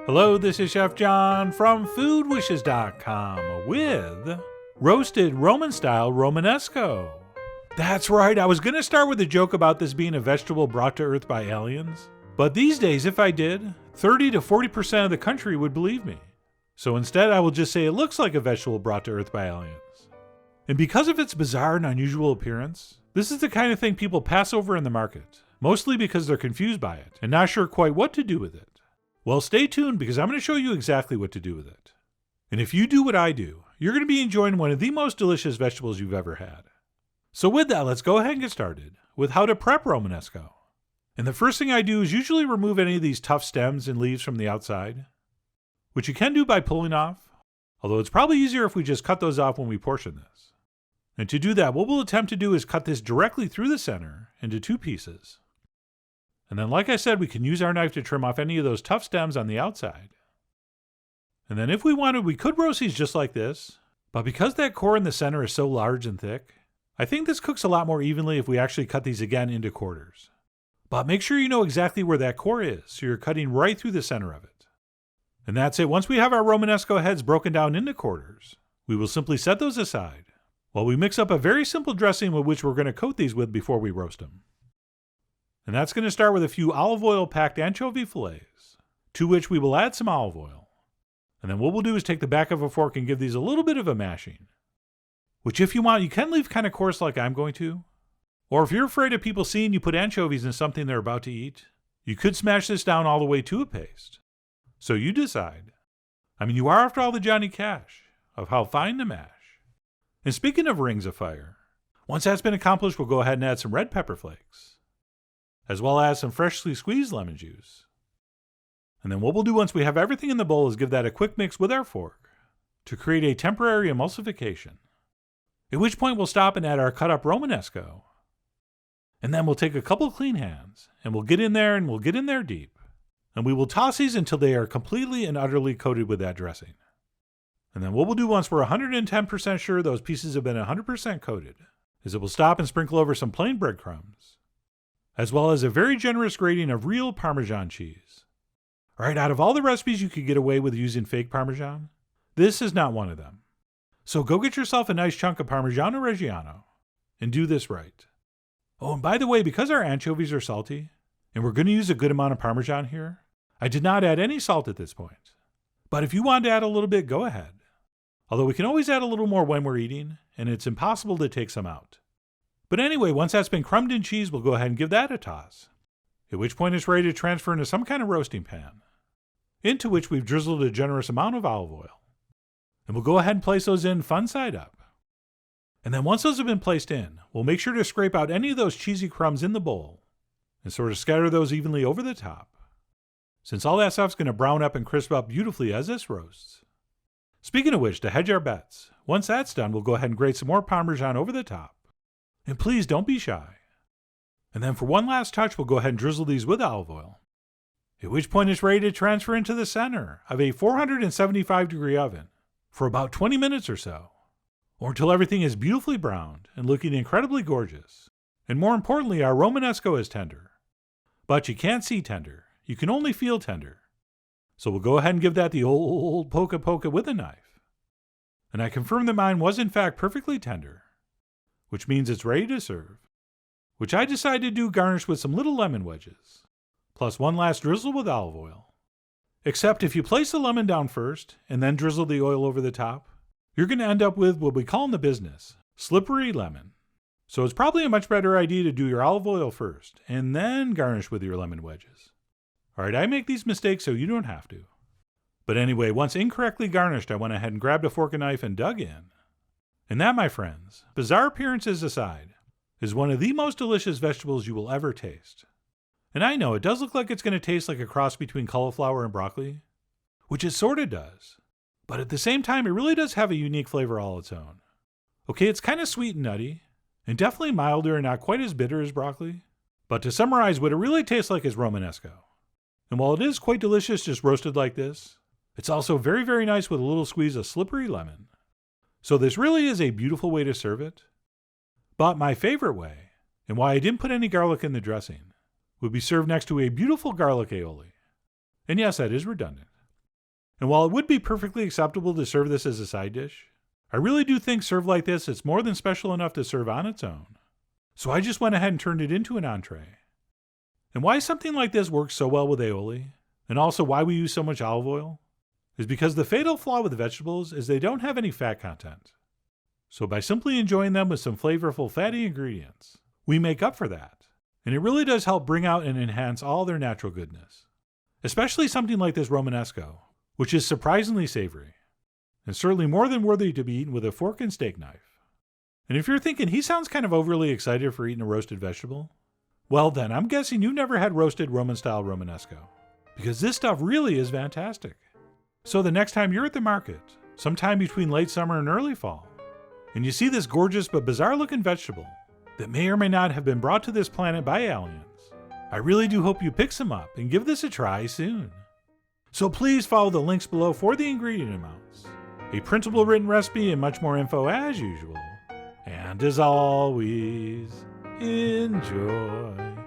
Hello, this is Chef John from foodwishes.com with Roasted Roman-Style Romanesco. That's right, I was going to start with a joke about this being a vegetable brought to Earth by aliens. But these days, if I did, 30 to 40% of the country would believe me. So instead, I will just say it looks like a vegetable brought to Earth by aliens. And because of its bizarre and unusual appearance, this is the kind of thing people pass over in the market, mostly because they're confused by it and not sure quite what to do with it. Well, stay tuned because I'm going to show you exactly what to do with it. And if you do what I do, you're going to be enjoying one of the most delicious vegetables you've ever had. So with that, let's go ahead and get started with how to prep Romanesco. And the first thing I do is usually remove any of these tough stems and leaves from the outside, which you can do by pulling off, although it's probably easier if we just cut those off when we portion this. And to do that, what we'll attempt to do is cut this directly through the center into two pieces. And then, like I said, we can use our knife to trim off any of those tough stems on the outside. And then if we wanted, we could roast these just like this, but because that core in the center is so large and thick, I think this cooks a lot more evenly if we actually cut these again into quarters. But make sure you know exactly where that core is, so you're cutting right through the center of it. And that's it. Once we have our Romanesco heads broken down into quarters, we will simply set those aside while we mix up a very simple dressing with which we're going to coat these with before we roast them. And that's going to start with a few olive oil packed anchovy fillets, to which we will add some olive oil. And then what we'll do is take the back of a fork and give these a little bit of a mashing. Which if you want, you can leave kind of coarse like I'm going to. Or if you're afraid of people seeing you put anchovies in something they're about to eat, you could smash this down all the way to a paste. So you decide. I mean, you are after all the Johnny Cash of how fine to mash. And speaking of rings of fire, once that's been accomplished, we'll go ahead and add some red pepper flakes, as well as some freshly squeezed lemon juice. And then what we'll do once we have everything in the bowl is give that a quick mix with our fork to create a temporary emulsification. At which point we'll stop and add our cut up Romanesco. And then we'll take a couple clean hands and we'll get in there and we'll get in there deep. And we will toss these until they are completely and utterly coated with that dressing. And then what we'll do once we're 110% sure those pieces have been 100% coated is that we'll stop and sprinkle over some plain breadcrumbs, as well as a very generous grating of real Parmesan cheese. All right, out of all the recipes you could get away with using fake Parmesan, this is not one of them. So go get yourself a nice chunk of Parmigiano Reggiano and do this right. Oh, and by the way, because our anchovies are salty, and we're going to use a good amount of Parmesan here, I did not add any salt at this point. But if you want to add a little bit, go ahead. Although we can always add a little more when we're eating, and it's impossible to take some out. But anyway, once that's been crumbed in cheese, we'll go ahead and give that a toss. At which point it's ready to transfer into some kind of roasting pan, into which we've drizzled a generous amount of olive oil. And we'll go ahead and place those in fun side up. And then once those have been placed in, we'll make sure to scrape out any of those cheesy crumbs in the bowl and sort of scatter those evenly over the top, since all that stuff's going to brown up and crisp up beautifully as this roasts. Speaking of which, to hedge our bets, once that's done, we'll go ahead and grate some more Parmesan over the top. And please don't be shy. And then for one last touch, we'll go ahead and drizzle these with olive oil. At which point it's ready to transfer into the center of a 475-degree oven for about 20 minutes or so, or until everything is beautifully browned and looking incredibly gorgeous. And more importantly, our Romanesco is tender. But you can't see tender. You can only feel tender. So we'll go ahead and give that the old poke with a knife. And I confirm that mine was in fact perfectly tender, which means it's ready to serve, which I decided to do garnish with some little lemon wedges, plus one last drizzle with olive oil. Except if you place the lemon down first and then drizzle the oil over the top, you're going to end up with what we call in the business slippery lemon. So it's probably a much better idea to do your olive oil first and then garnish with your lemon wedges. All right, I make these mistakes so you don't have to. But anyway, once incorrectly garnished, I went ahead and grabbed a fork and knife and dug in. And that, my friends, bizarre appearances aside, is one of the most delicious vegetables you will ever taste. And I know it does look like it's going to taste like a cross between cauliflower and broccoli, which it sort of does. But at the same time, it really does have a unique flavor all its own. Okay, it's kind of sweet and nutty, and definitely milder and not quite as bitter as broccoli. But to summarize, what it really tastes like is Romanesco. And while it is quite delicious just roasted like this, it's also very, very nice with a little squeeze of slippery lemon. So this really is a beautiful way to serve it. But my favorite way, and why I didn't put any garlic in the dressing, would be served next to a beautiful garlic aioli. And yes, that is redundant. And while it would be perfectly acceptable to serve this as a side dish, I really do think served like this, it's more than special enough to serve on its own. So I just went ahead and turned it into an entree. And why something like this works so well with aioli, and also why we use so much olive oil, is because the fatal flaw with vegetables is they don't have any fat content. So by simply enjoying them with some flavorful fatty ingredients, we make up for that. And it really does help bring out and enhance all their natural goodness. Especially something like this Romanesco, which is surprisingly savory, and certainly more than worthy to be eaten with a fork and steak knife. And if you're thinking he sounds kind of overly excited for eating a roasted vegetable, well then, I'm guessing you've never had roasted Roman-style Romanesco, because this stuff really is fantastic. So the next time you're at the market, sometime between late summer and early fall, and you see this gorgeous but bizarre looking vegetable that may or may not have been brought to this planet by aliens, I really do hope you pick some up and give this a try soon. So please follow the links below for the ingredient amounts, a printable written recipe, and much more info as usual. And as always, enjoy.